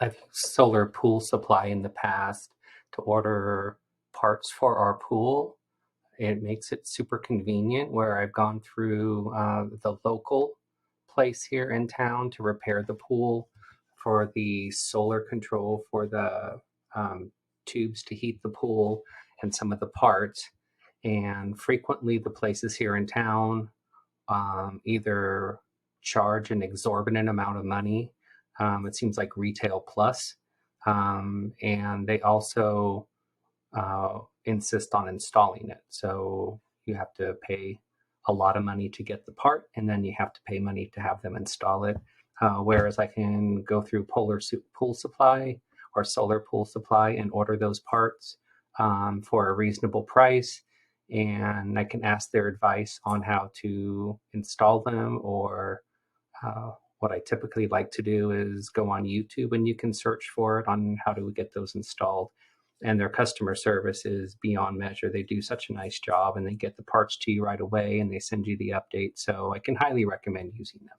I've used Solar Pool Supply in the past to order parts for our pool. It makes it super convenient where I've gone through the local place here in town to repair the pool for the solar control for the um, tubes to heat the pool and some of the parts. And frequently, the places here in town either charge an exorbitant amount of money. It seems like retail plus. And they also insist on installing it. So you have to pay a lot of money to get the part, and then you have to pay money to have them install it. Whereas I can go through Pool Supply or Solar Pool Supply and order those parts for a reasonable price, and I can ask their advice on how to install them. Or what I typically like to do is go on YouTube and you can search for it on how to get those installed. And their customer service is beyond measure. They do such a nice job and they get the parts to you right away and they send you the update. So I can highly recommend using them.